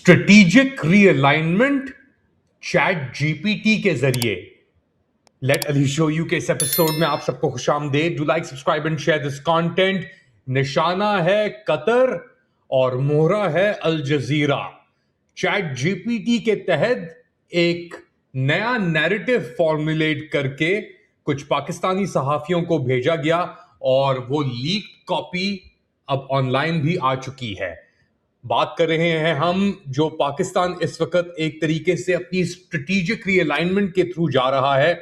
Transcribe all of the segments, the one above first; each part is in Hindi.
स्ट्रेटेजिक रीअलाइनमेंट चैट जीपीटी के जरिए। लेट अली शो यू के इस एपिसोड में आप सबको खुशामदेद। Do like, subscribe and share this content. निशाना है कतर और मोहरा है अल जजीरा। चैट जीपीटी के तहत एक नया नैरेटिव फॉर्मुलेट करके कुछ पाकिस्तानी सहाफियों को भेजा गया और वो लीक कॉपी अब ऑनलाइन भी आ चुकी है। बात कर रहे हैं हम जो पाकिस्तान इस वक्त एक तरीके से अपनी स्ट्रेटेजिक रीअलाइनमेंट के थ्रू जा रहा है,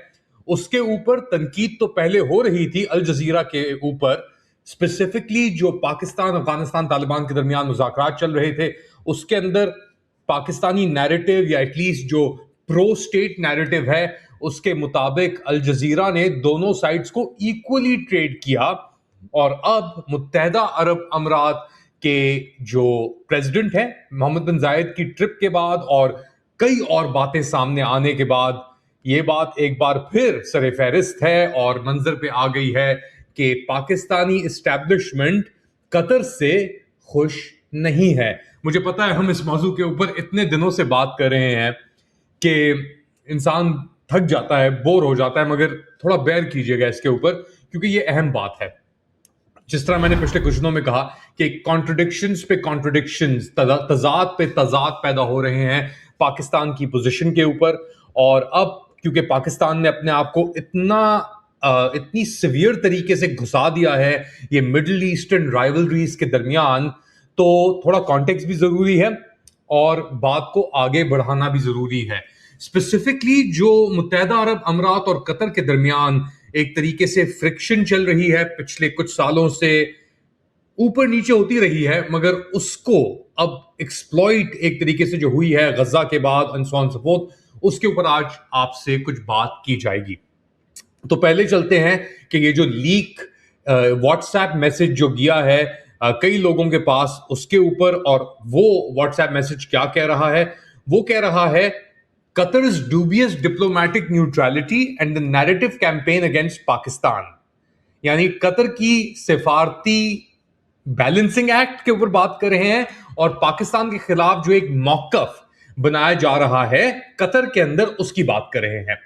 उसके ऊपर तनकीद तो पहले हो रही थी अल जजीरा के ऊपर। स्पेसिफिकली जो पाकिस्तान अफगानिस्तान तालिबान के दरमियान मुज़ाकरात चल रहे थे, उसके अंदर पाकिस्तानी नैरेटिव या एटलीस्ट जो प्रो स्टेट नैरेटिव है उसके मुताबिक अल जजीरा ने दोनों साइड्स को इक्वली ट्रेड किया। और अब मुत्तहदा अरब अमीरात के जो प्रेसिडेंट हैं मोहम्मद बिन जायद की ट्रिप के बाद और कई और बातें सामने आने के बाद ये बात एक बार फिर सरे फहरिस्त है और मंजर पे आ गई है कि पाकिस्तानी इस्टेब्लिशमेंट कतर से खुश नहीं है। मुझे पता है हम इस मौजू के ऊपर इतने दिनों से बात कर रहे हैं कि इंसान थक जाता है, बोर हो जाता है, मगर थोड़ा बेयर कीजिएगा इसके ऊपर क्योंकि ये अहम बात है। जिस तरह मैंने पिछले कुछ दिनों में कहा कि कॉन्ट्रडिक्शंस पे कॉन्ट्रडिक्शंस, तजाद पे तजाद पैदा हो रहे हैं पाकिस्तान की पोजीशन के ऊपर। और अब क्योंकि पाकिस्तान ने अपने आप को इतनी सिवियर तरीके से घुसा दिया है ये मिडिल ईस्टर्न राइवलरीज के दरमियान, तो थोड़ा कॉन्टेक्स्ट भी जरूरी है और बात को आगे बढ़ाना भी जरूरी है। स्पेसिफिकली जो मुत्तहदा अरब अमीरात और कतर के दरमियान एक तरीके से फ्रिक्शन चल रही है पिछले कुछ सालों से, ऊपर नीचे होती रही है, मगर उसको अब एक्सप्लॉइट एक तरीके से जो हुई है गजा के बाद and so on so fourth, उसके ऊपर आज आपसे कुछ बात की जाएगी। तो पहले चलते हैं कि ये जो लीक व्हाट्सएप मैसेज जो गया है कई लोगों के पास उसके ऊपर, और वो व्हाट्सएप मैसेज क्या कह रहा है? वो कह रहा है Qatar's dubious diplomatic neutrality and the narrative campaign against Pakistan। यानी कतर की सिफारती बैलेंसिंग एक्ट के ऊपर बात कर रहे हैं और पाकिस्तान के खिलाफ जो एक मौकफ बनाया जा रहा है कतर के अंदर, उसकी बात कर रहे हैं।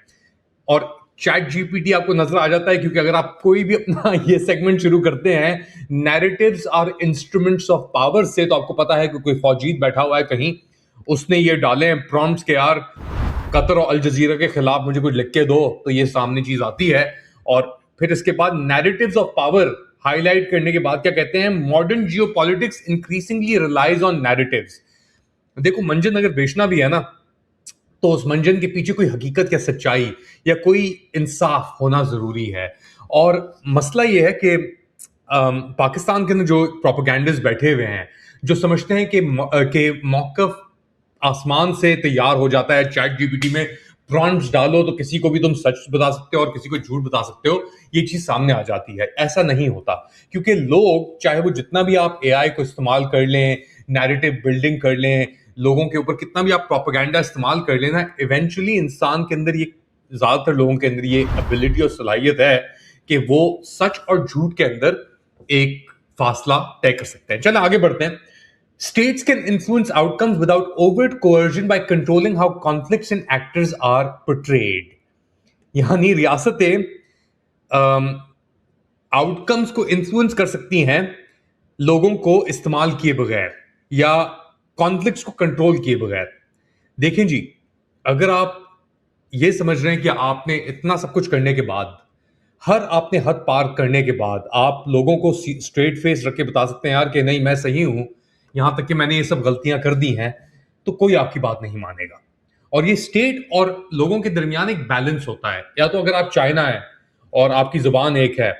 और चैट जीपीटी आपको नजर आ जाता है क्योंकि अगर आप कोई भी अपना ये सेगमेंट शुरू करते हैं narratives are instruments of power से, तो आपको पता है कि कोई फौजीद बैठा हुआ है कहीं, उसने ये डाले हैं प्रॉम्प्ट्स के यार कतर और अल जजीरा के खिलाफ मुझे कुछ लिख के दो, तो ये सामने चीज आती है। और फिर इसके बाद नैरेटिव्स ऑफ पावर हाईलाइट करने के बाद क्या कहते हैं? Modern geopolitics increasingly relies on narratives. देखो, मंजन अगर बेचना भी है ना, तो उस मंजन के पीछे कोई हकीकत या सच्चाई या कोई इंसाफ होना जरूरी है। और मसला ये है कि पाकिस्तान के अंदर जो प्रोपेगेंडिस्ट बैठे हुए हैं जो समझते हैं कि मौकफ आसमान से तैयार हो जाता है, चैट जीपीटी में प्रॉम्प्ट्स डालो तो किसी को भी तुम सच बता सकते हो और किसी को झूठ बता सकते हो, ये चीज सामने आ जाती है। ऐसा नहीं होता क्योंकि लोग, चाहे वो जितना भी आप एआई को इस्तेमाल कर लें, नैरेटिव बिल्डिंग कर लें, लोगों के ऊपर कितना भी आप प्रोपेगेंडा इस्तेमाल कर लेना, इवेंचुअली इंसान के अंदर ये, ज्यादातर लोगों के अंदर ये एबिलिटी और सलाहियत है कि वो सच और झूठ के अंदर एक फासला तय कर सकते हैं। चलो आगे बढ़ते हैं। States can influence outcomes without overt coercion by controlling how conflicts and actors are portrayed। यानी रियासतें आउटकम्स को इन्फ्लुएंस कर सकती हैं लोगों को इस्तेमाल किए बगैर या कॉन्फ्लिक्ट्स को कंट्रोल किए बगैर। देखें जी, अगर आप ये समझ रहे हैं कि आपने इतना सब कुछ करने के बाद, आपने हद पार करने के बाद आप लोगों को स्ट्रेट फेस रख के बता सकते हैं यार कि नहीं मैं सही हूं, यहां तक कि मैंने ये सब गलतियां कर दी हैं, तो कोई आपकी बात नहीं मानेगा। और ये स्टेट और लोगों के दरमियान एक बैलेंस होता है। या तो अगर आप चाइना है और आपकी जुबान एक है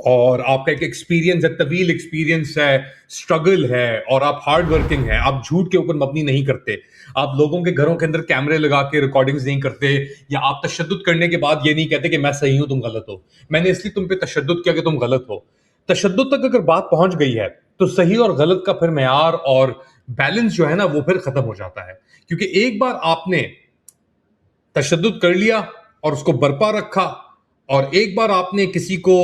और आपका एक एक्सपीरियंस है, तवील एक्सपीरियंस है, स्ट्रगल है और आप हार्ड वर्किंग है, आप झूठ के ऊपर मबनी नहीं करते, आप लोगों के घरों के अंदर कैमरे लगा के रिकॉर्डिंग्स नहीं करते, या आप तशद्दुद करने के बाद ये नहीं कहते कि मैं सही हूं तुम गलत हो, मैंने इसलिए तुम पे तशद्दुद किया कि तुम गलत हो। तशद्दुद तक अगर बात पहुंच गई है तो सही और गलत का फिर मेयार और बैलेंस जो है ना वो फिर खत्म हो जाता है। क्योंकि एक बार आपने तशद्दुद कर लिया और उसको बरपा रखा, और एक बार आपने किसी को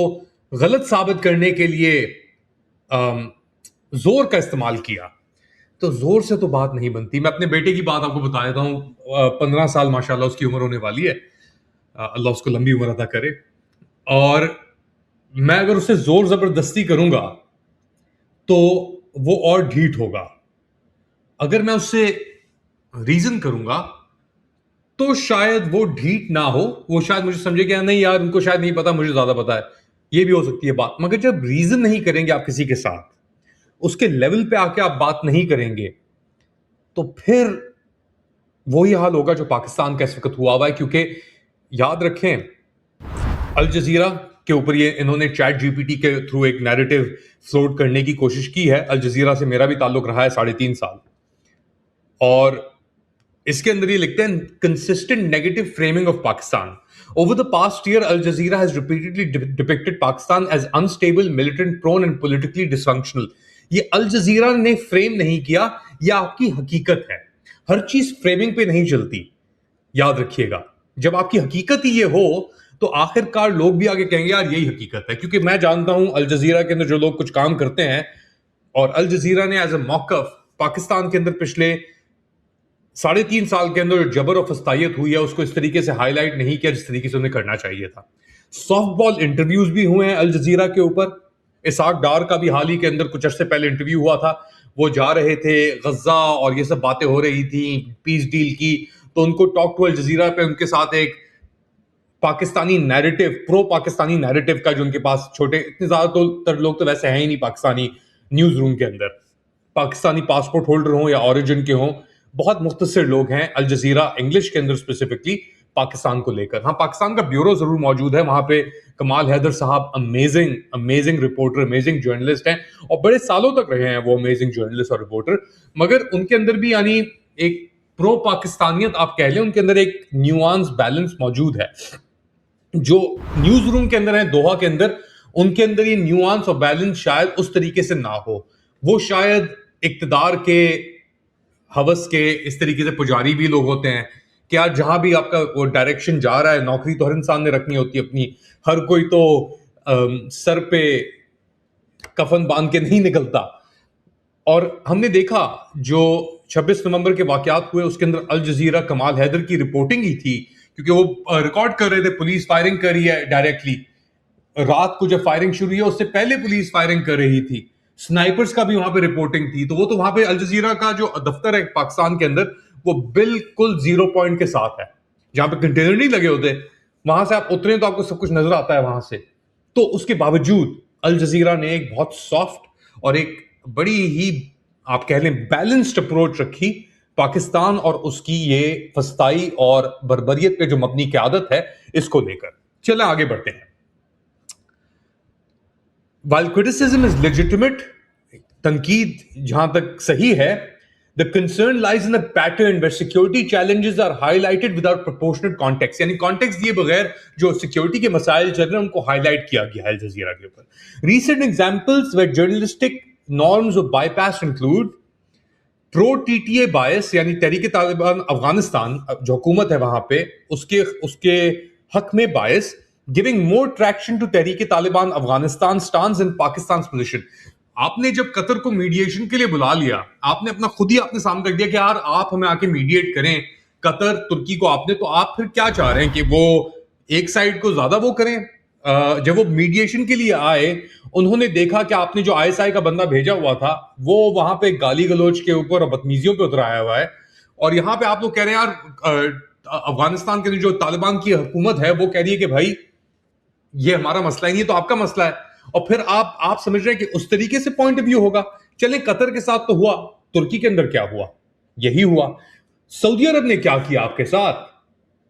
गलत साबित करने के लिए जोर का इस्तेमाल किया, तो जोर से तो बात नहीं बनती। मैं अपने बेटे की बात आपको बता देता हूँ। 15 साल माशाल्लाह उसकी उम्र होने वाली है। अल्लाह उसको लंबी उम्र अता करे। और मैं अगर उससे जोर जबरदस्ती करूंगा तो वो और ढीठ होगा। अगर मैं उससे रीजन करूंगा तो शायद वो ढीठ ना हो, वो शायद मुझे समझे कि नहीं यार उनको शायद नहीं पता, मुझे ज्यादा पता है, ये भी हो सकती है बात। मगर जब रीजन नहीं करेंगे आप किसी के साथ, उसके लेवल पे आके आप बात नहीं करेंगे, तो फिर वही हाल होगा जो पाकिस्तान का इस वक्त हुआ हुआ है। क्योंकि याद रखें, अल जजीरा के ऊपर ये इन्होंने चैट जीपीटी के थ्रू एक नैरेटिव फ्लोट करने की कोशिश की है। अल जजीरा से मेरा भी ताल्लुक रहा है 3.5 साल, और इसके अंदर ये लिखते हैं consistent negative framing of Pakistan. Over the past year, Al Jazeera has repeatedly depicted Pakistan as unstable, militant, prone and politically dysfunctional. ये अल जजीरा ने फ्रेम नहीं किया, यह आपकी हकीकत है। हर चीज फ्रेमिंग पे नहीं चलती, याद रखिएगा। जब आपकी हकीकत ही ये हो तो आखिरकार लोग भी आगे कहेंगे यार यही हकीकत है। क्योंकि मैं जानता हूं अल जजीरा के अंदर जो लोग कुछ काम करते हैं, और अल जजीरा ने एज अ मौकफ पाकिस्तान के अंदर पिछले 3.5 साल के अंदर जो जबर और फस्तायत हुई है उसको इस तरीके से हाईलाइट नहीं किया जिस तरीके से उन्हें करना चाहिए था। सॉफ्ट बॉल इंटरव्यूज भी हुए हैं अल जजीरा के ऊपर। इसाक डार का भी हाल ही के अंदर कुछ अर्से पहले इंटरव्यू हुआ था। वो जा रहे थे गजा और ये सब बातें हो रही थी पीस डील की, तो उनको टॉक टू अल जजीरा पे उनके साथ एक Pakistani narrative, pro Pakistani narrative का, जो उनके पास छोटे इतने ज्यादातर लोग तो वैसे हैं ही नहीं पाकिस्तानी न्यूज रूम के अंदर, पाकिस्तानी पासपोर्ट होल्डर हों या ओरिजिन के हों, बहुत मुख्तसर लोग हैं अल जजीरा इंग्लिश के अंदर स्पेसिफिकली पाकिस्तान को लेकर। हाँ, पाकिस्तान का ब्यूरो जरूर मौजूद है वहां पे। कमाल हैदर साहब amazing amazing reporter, amazing journalist हैं, और बड़े सालों तक रहे हैं वो अमेजिंग जर्नलिस्ट और रिपोर्टर। मगर उनके अंदर भी यानी एक प्रो पाकिस्तानियत आप कह लें, उनके अंदर एक न्यूआंस बैलेंस मौजूद है। जो न्यूज रूम के अंदर है दोहा के अंदर, उनके अंदर ये न्यूआंस और बैलेंस शायद उस तरीके से ना हो। वो शायद इक्तदार के हवस के इस तरीके से पुजारी भी लोग होते हैं कि यार जहां भी आपका वो डायरेक्शन जा रहा है, नौकरी तो हर इंसान ने रखनी होती है अपनी, हर कोई तो सर पे कफन बांध के नहीं निकलता। और हमने देखा जो 26 नवंबर के वाकयात हुए उसके अंदर अल जजीरा कमाल हैदर की रिपोर्टिंग ही थी, क्योंकि वो रिकॉर्ड कर रहे थे पुलिस फायरिंग कर रही है डायरेक्टली। रात को जब फायरिंग शुरू हुई है उससे पहले पुलिस फायरिंग कर रही थी, स्नाइपर्स का भी वहां पे रिपोर्टिंग थी। तो वो तो वहां पे अल जजीरा का जो दफ्तर है पाकिस्तान के अंदर वो बिल्कुल 0 पॉइंट के साथ है, जहां पे कंटेनर नहीं लगे होते, वहां से आप उतरे तो आपको सब कुछ नजर आता है वहां से। तो उसके बावजूद अल जजीरा ने एक बहुत सॉफ्ट और एक बड़ी ही आप कह लें बैलेंस्ड अप्रोच रखी पाकिस्तान और उसकी ये फस्ताई और बर्बरियत पे जो मबनी क़यादत है इसको लेकर। चलें आगे बढ़ते हैं। While criticism is legitimate, तनकीद जहां तक सही है, the concern lies in a pattern where security challenges are highlighted without proportionate context. यानी context दिए बगैर जो security के मसाइल चल रहे हैं उनको highlight किया गया है अल जजीरा के ऊपर। Recent examples where journalistic norms of bypass include pro TTA bias, यानी तहरीक तालिबान अफगानिस्तान जो हुकूमत है वहां पे उसके उसके हक में bias, giving more traction to Tehreek Taliban Afghanistan stance in Pakistan position. आपने जब कतर को मीडिएशन के लिए बुला लिया, आपने अपना खुद ही अपने सामने रख दिया कि यार आप हमें आके मीडिएट करें, कतर तुर्की को आपने, तो आप फिर क्या चाह रहे हैं कि वो एक साइड को ज्यादा वो करें। जब वो मीडिएशन के लिए आए, उन्होंने देखा कि आपने जो आईएसआई का बंदा भेजा हुआ था वो वहां पे गाली गलोच के ऊपर और बदतमीजियों पे उतराया हुआ है, और यहां पे आप लोग कह रहे हैं यार अफगानिस्तान के जो तालिबान की हुकूमत है वो कह रही है कि भाई ये हमारा मसला ही नहीं है, तो आपका मसला है। और फिर आप समझ रहे हैं कि उस तरीके से पॉइंट ऑफ व्यू होगा। चलें, कतर के साथ तो हुआ, तुर्की के अंदर क्या हुआ? यही हुआ। सऊदी अरब ने क्या किया आपके साथ?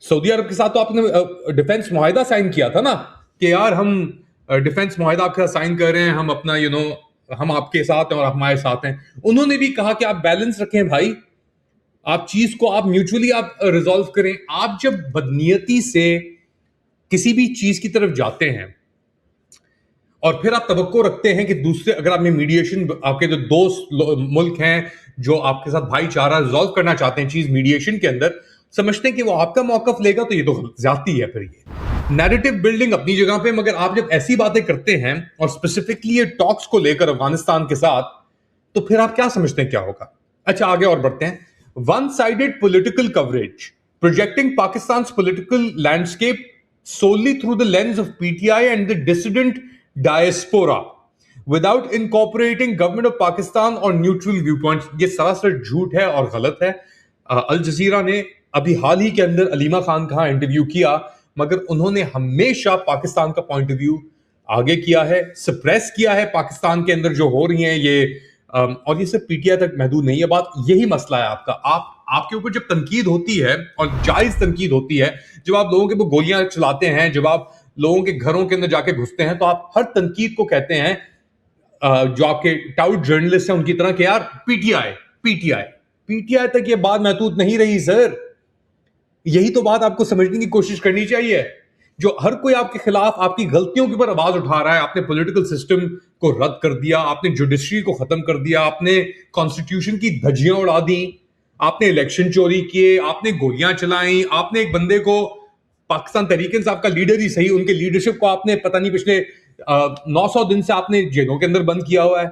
सऊदी अरब के साथ तो आपने डिफेंस मुआहिदा साइन किया था ना कि यार हम डिफेंस मुआहिदा आपके साथ साइन कर रहे हैं, हम अपना हम आपके साथ हैं और हमारे साथ हैं। उन्होंने भी कहा कि आप बैलेंस रखें भाई, आप चीज को आप म्यूचुअली आप रिजॉल्व करें। आप जब बदनीयती से किसी भी चीज की तरफ जाते हैं और फिर आप तवक्को रखते हैं कि दूसरे, अगर आपने मीडिएशन, आपके जो दोस्त मुल्क हैं जो आपके साथ भाईचारा रिजॉल्व करना चाहते हैं चीज मीडिएशन के अंदर, समझते हैं कि वो आपका मौकफ लेगा, तो ये तो ज्यादती है। फिर ये नैरेटिव बिल्डिंग अपनी जगह पे, मगर आप जब ऐसी बातें करते हैं और स्पेसिफिकली ये टॉक्स को लेकर अफगानिस्तान के साथ, तो फिर आप क्या समझते हैं क्या होगा? अच्छा, आगे और बढ़ते हैं. One sided political coverage projecting Pakistan political landscape solely through the lens of PTI and the dissident diaspora without incorporating government of Pakistan or neutral viewpoints. ये सरासर झूठ है और गलत है. अल जजीरा ने अभी हाल ही के अंदर अलीमा खान का इंटरव्यू किया, मगर उन्होंने हमेशा पाकिस्तान का पॉइंट ऑफ व्यू आगे किया है, सप्रेस किया है पाकिस्तान के अंदर जो हो रही हैं ये. और ये सिर्फ पीटीआई तक महदूद नहीं है बात. यही मसला है आपका. आपके ऊपर जब तनकीद होती है और जायज तनकीद होती है, जब आप लोगों के ऊपर गोलियां चलाते हैं, जब आप लोगों के घरों के अंदर जाके घुसते हैं, तो आप हर तनकीद को कहते हैं जो आपके टाउट जर्नलिस्ट हैं उनकी तरह कि यार पीटीआई पीटीआई पीटीआई तक ये बात महदूद नहीं रही सर. यही तो बात आपको समझने की कोशिश करनी चाहिए. जो हर कोई आपके खिलाफ आपकी गलतियों के ऊपर आवाज उठा रहा है. आपने पॉलिटिकल सिस्टम को रद्द कर दिया, आपने जुडिशरी को खत्म कर दिया, आपने कॉन्स्टिट्यूशन की धज्जियां उड़ा दी, आपने इलेक्शन चोरी किए, आपने गोलियां चलाई, आपने एक बंदे को पाकिस्तान तहरीक इंसाफ का लीडर ही सही, उनके लीडरशिप को आपने पता नहीं पिछले 900 दिन से आपने जेलों के अंदर बंद किया हुआ है.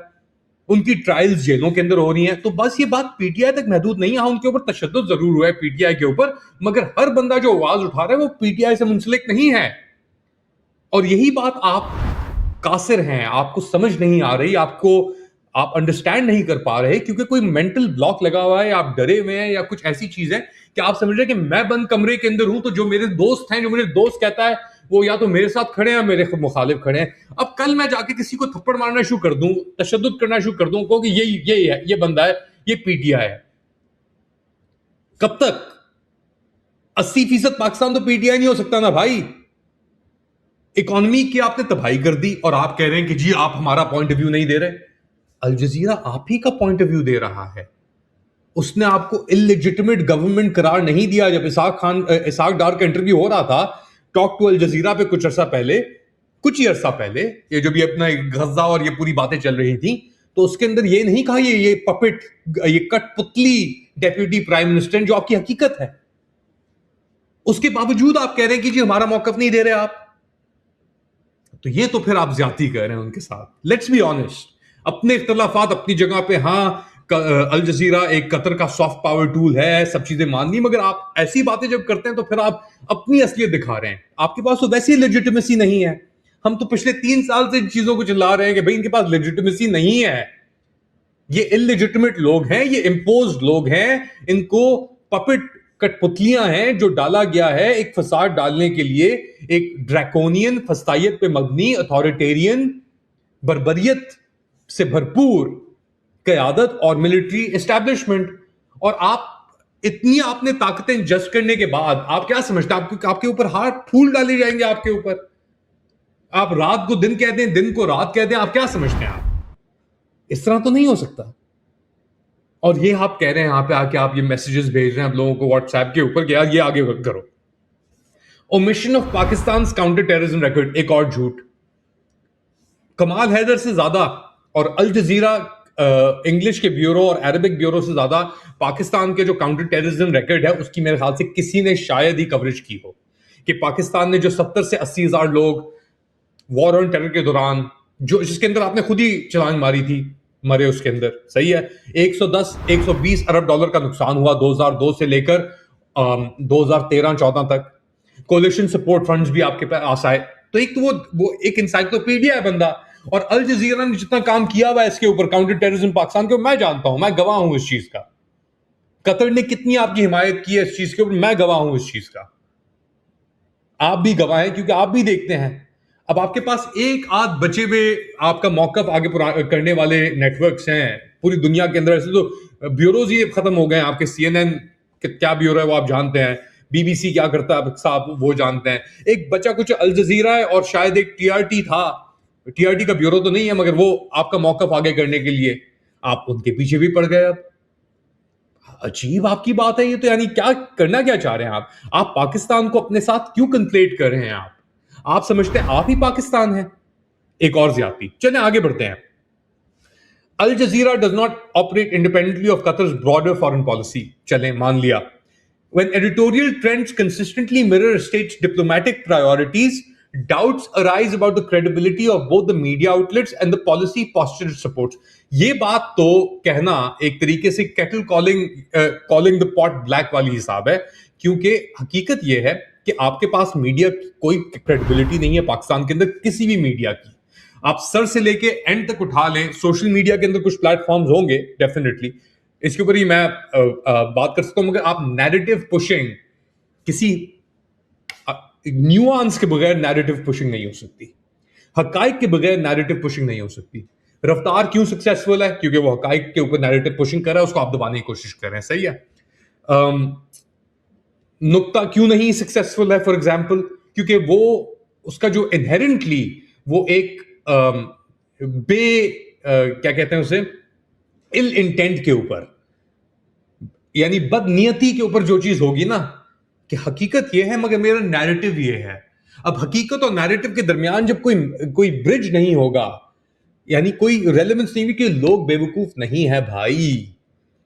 उनकी ट्रायल्स जेलों के अंदर हो रही हैं. तो बस ये बात पीटीआई तक महदूद नहीं है. हाँ, उनके ऊपर तशद्दुद जरूर हुआ है पीटीआई के ऊपर, मगर हर बंदा जो आवाज उठा रहा है वो पीटीआई से मुंसलिक नहीं है. और यही बात आप कासिर हैं, आपको समझ नहीं आ रही, आपको आप अंडरस्टैंड नहीं कर पा रहे क्योंकि कोई मेंटल ब्लॉक लगा हुआ है, आप डरे हुए हैं या कुछ ऐसी चीज है कि आप समझ रहे हैं कि मैं बंद कमरे के अंदर हूं तो जो मेरे दोस्त हैं, जो मेरे दोस्त कहता है वो या तो मेरे साथ खड़े हैं, मेरे मुखालिफ खड़े हैं. अब कल मैं जाके किसी को थप्पड़ मारना शुरू कर दूं, तशद्दुद करना शुरू कर दूं, क्योंकि ये है, ये बंदा है, ये पीटीआई है. कब तक? 80% पाकिस्तान तो पीटीआई नहीं हो सकता ना भाई. इकोनॉमी की आपने तबाही कर दी और आप कह रहे हैं कि जी आप हमारा पॉइंट ऑफ व्यू नहीं दे रहे. अल जजीरा आप ही का पॉइंट ऑफ व्यू दे रहा है. उसने आपको इलेजिटिमेट गवर्नमेंट करार नहीं दिया. जब इसाक डार का इंटरव्यू हो रहा था टॉक टू अल जजीरा पे कुछ ही अरसा पहले, ये जो भी अपना गजा और ये पूरी बातें चल रही थी, तो उसके अंदर ये नहीं कहा ये पपेट, ये कठपुतली डेप्यूटी प्राइम मिनिस्टर, जो आपकी हकीकत है. उसके बावजूद आप कह रहे हैं कि जी हमारा मौकफ नहीं दे रहे आप. तो ये तो फिर आप ज्यादती कर रहे हैं उनके साथ. लेट्स बी ऑनेस्ट, अपने इख्तलाफात अपनी जगह पे. हाँ, अल जजीरा एक कतर का सॉफ्ट पावर टूल है, सब चीजें मान ली, मगर आप ऐसी बातें जब करते हैं तो फिर आप अपनी असलियत दिखा रहे हैं. आपके पास तो वैसी लेजिटिमेसी नहीं है. हम तो पिछले 3 साल से इन चीजों को चिल्ला रहे हैं कि भाई इनके पास लेजिटिमेसी नहीं है. ये इलेजिटिमेट लोग हैं, ये इम्पोज्ड लोग हैं, इनको पपेट कठपुतलियां हैं जो डाला गया है एक फसाद डालने के लिए, एक ड्रैकोनियन फस्तायत पे मबनी अथॉरिटेरियन बर्बरियत से भरपूर कयादत और मिलिट्री एस्टैब्लिशमेंट. और आप इतनी आपने ताकतें जज करने के बाद आप क्या समझते हैं आपके ऊपर हाथ फूल डाले जाएंगे आपके ऊपर? आप रात को दिन कहते हैं, दिन को रात कहते हैं, आप क्या समझते हैं? आप इस तरह तो नहीं हो सकता. और ये आप कह रहे हैं यहां पे आके आप ये मैसेजेस भेज रहे हैं आप लोगों को व्हाट्सएप के ऊपर कि यार ये आगे करो. Omission of Pakistan counter terrorism record, एक और झूठ. कमाल हैदर से ज्यादा और अल जजीरा इंग्लिश के ब्यूरो और अरबिक ब्यूरो से ज्यादा पाकिस्तान के जो काउंटर टेररिज्म रिकॉर्ड है उसकी मेरे ख्याल से किसी ने शायद ही कवरेज की हो. कि पाकिस्तान ने जो 70 से 80 हजार लोग वॉर ऑन टेरर के दौरान, जो जिसके अंदर आपने खुद ही छलांग मारी थी, मरे उसके अंदर, सही है, 110-120 अरब डॉलर का नुकसान हुआ 2002 से लेकर 2013-14 तक. कोलिशन सपोर्ट फंड्स भी आपके पास आए. तो एक तो वो एक इंसाइक्लोपीडिया है बंदा. और अल जजीरा ने जितना काम किया हुआ है इसके ऊपर काउंटर टेररिज्म पाकिस्तान के, मैं जानता हूं, मैं गवाह हूं इस चीज का. कतर ने कितनी आपकी हिमायत की है इस चीज के ऊपर, मैं गवाह हूं इस चीज का. आप भी गवाह हैं क्योंकि आप भी देखते हैं. अब आपके पास एक आध बचे हुए आपका मौकफ आगे करने वाले नेटवर्क्स हैं पूरी दुनिया के अंदर. ऐसे तो ब्यूरोज ही खत्म हो गए हैं आपके. CNN क्या ब्यूरो है वो आप जानते हैं, BBC क्या करता है साहब वो जानते हैं. एक बचा कुछ अल जजीरा है और शायद एक TRT था. TRT का ब्यूरो तो नहीं है मगर वो आपका मौकफ आगे करने के लिए आप उनके पीछे भी पड़ गए. अब अजीब आपकी बात है ये तो. यानी क्या करना क्या चाह रहे हैं आप पाकिस्तान को अपने साथ क्यों कंप्लेट कर रहे हैं? आप समझते हैं आप ही पाकिस्तान है. एक और ज्यादती. चलें आगे बढ़ते हैं. Al Jazeera does not operate independently of Qatar's broader foreign policy. चलें मान लिया. When editorial trends consistently mirror states' diplomatic priorities, Doubts arise about the credibility of both the media outlets and the policy posture it supports. ये बात तो कहना एक तरीके से kettle calling the pot black वाली हिसाब है, क्योंकि हकीकत ये है कि आपके पास मीडिया की कोई क्रेडिबिलिटी नहीं है पाकिस्तान के अंदर, किसी भी मीडिया की। आप सर से लेके एंड तक उठा लें, सोशल मीडिया के अंदर कुछ प्लेटफॉर्म्स होंगे डेफिनेटली, इसके ऊपर ही मैं बात कर सकता हूं, मगर आप नैरेटिव पुशिंग, किसी न्यूआंस के बगैर नैरेटिव पुशिंग नहीं हो सकती, हकाइक के बगैर नैरेटिव पुशिंग नहीं हो सकती। रफ्तार क्यों सक्सेसफुल है? क्योंकि वो हकाइक के ऊपर नैरेटिव पुशिंग कर रहा है, उसको आप दबाने की कोशिश कर रहे हैं, सही है। नुक्ता क्यों नहीं सक्सेसफुल है फॉर एग्जाम्पल? क्योंकि वो उसका जो इनहेरेंटली वो एक क्या कहते हैं उसे, इल इंटेंट के ऊपर, यानी बदनीयती के ऊपर जो चीज होगी ना, कि हकीकत ये है मगर मेरा नैरेटिव ये है। अब हकीकत और नैरेटिव के दरमियान जब कोई ब्रिज नहीं होगा, यानी कोई रेलेवेंस नहीं हुई, कि लोग बेवकूफ नहीं है भाई।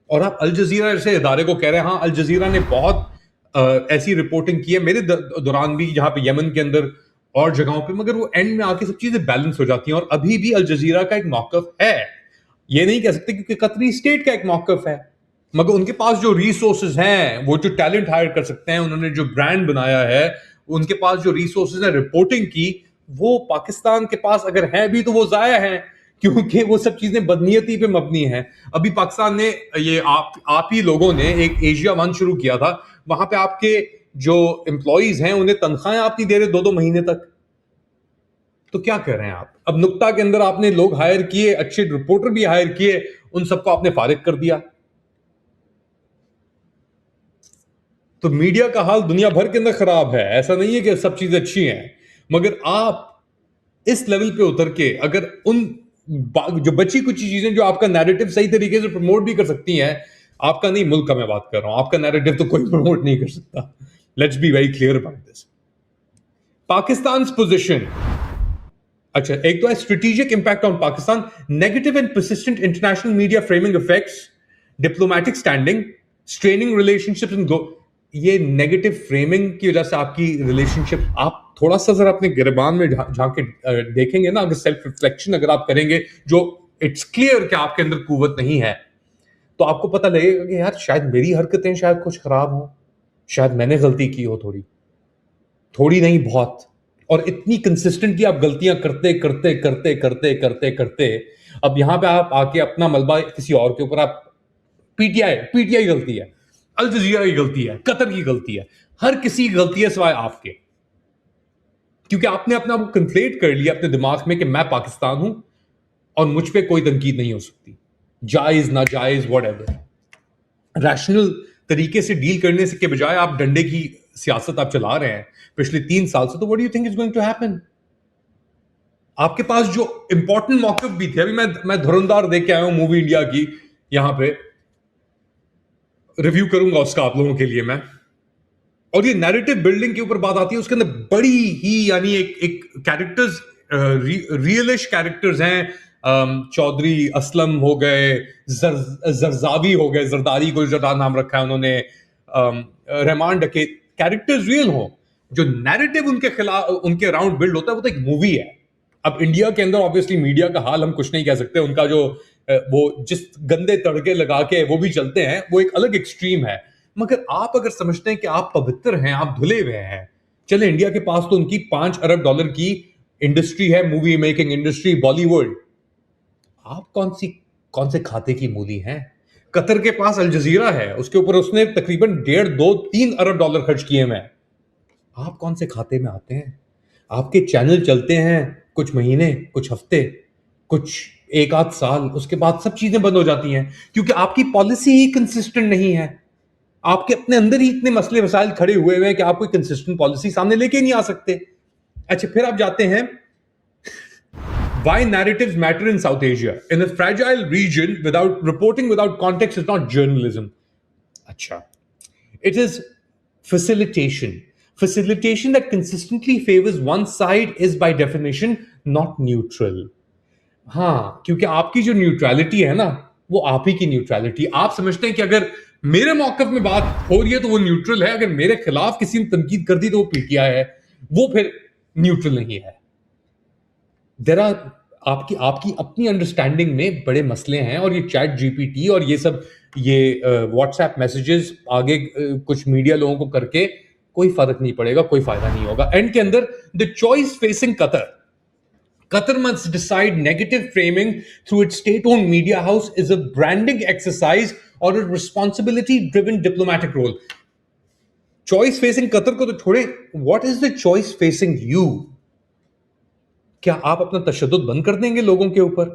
और आप अल जजीरा जैसे इदारे को कह रहे हैं, हाँ अल जजीरा ने बहुत ऐसी रिपोर्टिंग की है मेरे दौरान भी, जहां पे यमन के अंदर और जगहों पे, मगर वो एंड में आके सब चीजें बैलेंस हो जाती हैं। और अभी भी अल जजीरा का एक मौकफ है, ये नहीं कह सकते क्योंकि कतरी स्टेट का एक मौकफ है, मगर उनके पास जो रिसोर्सेज हैं, वो जो टैलेंट हायर कर सकते हैं, उन्होंने जो ब्रांड बनाया है, उनके पास जो रिसोर्सेज है रिपोर्टिंग की, वो पाकिस्तान के पास अगर है भी तो वो जाया है, क्योंकि वो सब चीजें बदनीयती पे मबनी हैं। अभी पाकिस्तान ने ये आप ही लोगों ने एक एशिया वन शुरू किया था, वहां पे आपके जो एम्प्लॉइज हैं उन्हें तनख्वाहें आप नहीं दे रहे 2-2 महीने तक। तो क्या कर रहे हैं आप? अब नुक्ता के अंदर आपने लोग हायर किए, अच्छे रिपोर्टर भी हायर किए, उन सबको आपने फारिग कर दिया। तो मीडिया का हाल दुनिया भर के अंदर खराब है, ऐसा नहीं है कि सब चीजें अच्छी हैं, मगर आप इस लेवल पे उतर के अगर उन जो बची कुछ चीजें जो आपका नैरेटिव सही तरीके से प्रमोट भी कर सकती हैं, आपका नहीं, मुल्क का मैं बात कर रहा हूं, आपका नैरेटिव तो कोई प्रमोट नहीं कर सकता। Let's be very clear about this. Pakistan position, अच्छा, एक तो है strategic impact on Pakistan, negative and persistent international media framing effects, diplomatic standing, straining relationships in, ये नेगेटिव फ्रेमिंग की वजह से आपकी रिलेशनशिप, आप थोड़ा सा जरा अपने गिरबान में झांक के देखेंगे ना, अगर सेल्फ रिफ्लेक्शन अगर आप करेंगे, जो इट्स क्लियर कि आपके अंदर कुव्वत नहीं है, तो आपको पता लगेगा कि यार शायद मेरी हरकतें शायद कुछ खराब हो, शायद मैंने गलती की हो, थोड़ी नहीं बहुत, और इतनी कंसिस्टेंटली आप गलतियां करते करते करते करते करते करते अब यहां पे आप आके अपना मलबा किसी और के ऊपर, आप पीटीआई गलती है, अल जजीरा की गलती है, कतर की गलती है, हर किसी की गलती है सिवाय आपके, क्योंकि आपने अपना वो कंफ्लेट कर लिया अपने दिमाग में कि मैं पाकिस्तान हूं और मुझ पे कोई तनकीद नहीं हो सकती, जायज नाजायज व्हाटएवर। रैशनल तरीके से डील करने से के बजाय आप डंडे की सियासत आप चला रहे हैं पिछले 3 साल से, तो what do you think is going to happen? आपके पास जो इंपॉर्टेंट मौकफ भी थे, अभी मैं धुरंधर देख के आया हूं मूवी इंडिया की, यहां पे रिव्यू करूंगा उसका आप लोगों के लिए मैं, और ये नैरेटिव बिल्डिंग के ऊपर बात आती है, उसके अंदर बड़ी ही यानी एक कैरेक्टर्स, रियलिश कैरेक्टर्स हैं, चौधरी असलम हो गए, जरजावी हो गए, जरदारी को जरदार नाम रखा है उन्होंने, रहमान डके, कैरेक्टर्स रियल हो, जो नैरेटिव उनके खिलाफ उनके अराउंड बिल्ड होता है, वो तो एक मूवी है। अब इंडिया के अंदर ऑब्वियसली मीडिया का हाल हम कुछ नहीं कह सकते, उनका जो वो जिस गंदे तड़के लगा के वो भी चलते हैं, वो एक अलग एक्सट्रीम है, मगर आप अगर समझते हैं कि आप पवित्र हैं, आप धुले हुए हैं, चले इंडिया के पास तो उनकी $5 अरब की इंडस्ट्री है, मूवी मेकिंग इंडस्ट्री, बॉलीवुड, आप कौन से खाते की मूली हैं? कतर के पास अल जजीरा है, उसके ऊपर उसने तकरीबन 1.5-2-3 अरब डॉलर खर्च किए हैं। आप कौन से खाते में आते हैं? आपके चैनल चलते हैं कुछ महीने, कुछ हफ्ते, कुछ 1 आध साल, उसके बाद सब चीजें बंद हो जाती हैं, क्योंकि आपकी पॉलिसी ही कंसिस्टेंट नहीं है। आपके अपने अंदर ही इतने मसले वसाइल खड़े हुए हैं कि आप कोई कंसिस्टेंट पॉलिसी सामने लेके नहीं आ सकते। अच्छा, फिर आप जाते हैं, why narratives matter in South Asia in a fragile region, without reporting without context is not journalism. अच्छा, it is facilitation that consistently favors one side is by definition not neutral. हाँ, क्योंकि आपकी जो न्यूट्रलिटी है ना, वो आप ही की न्यूट्रलिटी, आप समझते हैं कि अगर मेरे मौकफ में बात हो रही है तो वो न्यूट्रल है, अगर मेरे खिलाफ किसी ने तनकीद कर दी तो वो पीटीआई है, वो फिर न्यूट्रल नहीं है। देर आर आपकी आपकी अपनी अंडरस्टैंडिंग में बड़े मसले हैं, और ये चैट जीपीटी और ये सब ये व्हाट्सएप मैसेजेस आगे कुछ मीडिया लोगों को करके कोई फर्क नहीं पड़ेगा, कोई फायदा नहीं होगा। एंड के अंदर the choice facing Qatar must decide negative framing through its state-owned media house is a branding exercise or a responsibility-driven diplomatic role. Choice facing Qatar को तो छोड़े, what is the choice facing you? क्या आप अपना तशद्दुद बंद कर देंगे लोगों के ऊपर?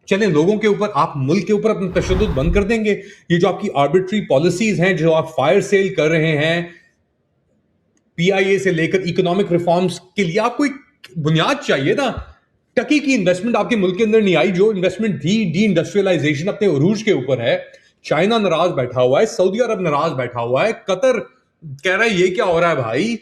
चलें लोगों के ऊपर, आप मुल्क के ऊपर अपना तशद्दुद बंद कर देंगे? ये जो आपकी आर्बिट्री पॉलिसीज हैं, जो आप फायर सेल कर रहे हैं पीआईए से लेकर इकोनॉमिक रिफॉर्म्स के लिए, आपको एक बुनियाद चाहिए ना। टकी की इन्वेस्टमेंट आपके मुल्क के अंदर नहीं आई, जो इन्वेस्टमेंट थी डी इंडस्ट्रियलाइजेशन अपने उरूज के ऊपर है। चाइना नाराज बैठा हुआ है, सऊदी अरब नाराज बैठा हुआ है, कतर कह रहा है ये क्या हो रहा है भाई।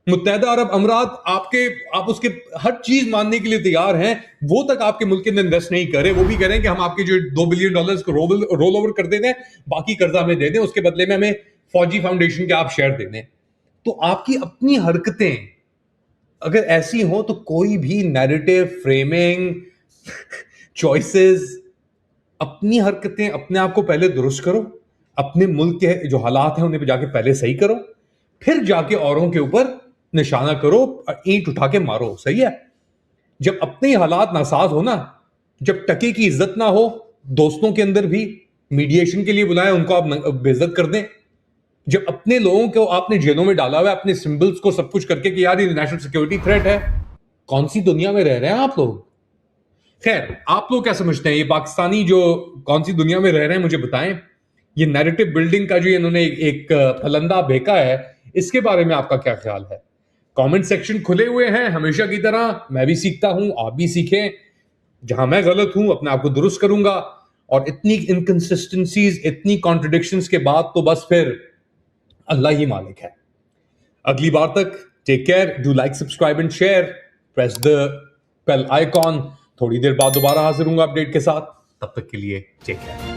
मुत्तहदा अरब अमीरात आप उसके हर चीज मानने के लिए तैयार हैं, वो तक आपके मुल्क के अंदर इन्वेस्ट नहीं करे। वो भी कह रहे हैं कि हम आपके जो $2 बिलियन को रोल ओवर कर देते हैं, बाकी कर्जा हमें दे दें, उसके बदले में हमें फौजी फाउंडेशन के आप शेयर दे दें। तो आपकी अपनी हरकतें अगर ऐसी हो तो कोई भी नैरेटिव फ्रेमिंग चॉइसेस, अपनी हरकतें अपने आप को पहले दुरुस्त करो, अपने मुल्क के जो हालात हैं उन्हें पे जाके पहले सही करो, फिर जाके औरों के ऊपर निशाना करो, ईंट उठा के मारो। सही है? जब अपने ही हालात नासाज हो ना, जब टके की इज्जत ना हो, दोस्तों के अंदर भी मीडिएशन के लिए बुलाएं, उनको आप बेइज्जत कर दें। जब अपने लोगों को आपने जेलों में डाला हुआ है, अपने सिंबल्स को सब कुछ करके कि यार ये नेशनल सिक्योरिटी थ्रेट है, कौन सी दुनिया में रह रहे हैं आप लोग? खैर, आप लोग क्या समझते हैं, ये पाकिस्तानी जो कौन सी दुनिया में रह रहे हैं, मुझे बताएं। ये नैरेटिव बिल्डिंग का जो इन्होंने एक फलंदा फेंका है, इसके बारे में आपका क्या ख्याल है? कमेंट सेक्शन खुले हुए हैं हमेशा की तरह, मैं भी सीखता हूं, आप भी सीखें। जहां मैं गलत हूं अपने आप को दुरुस्त करूंगा, और इतनी इनकंसिस्टेंसीज, इतनी कॉन्ट्रडिक्शंस के बाद तो बस फिर अल्लाह ही मालिक है। अगली बार तक take care, do like, subscribe and share, press the bell icon. थोड़ी देर बाद दोबारा हाजिर हूंगा अपडेट के साथ, तब तक के लिए टेक केयर।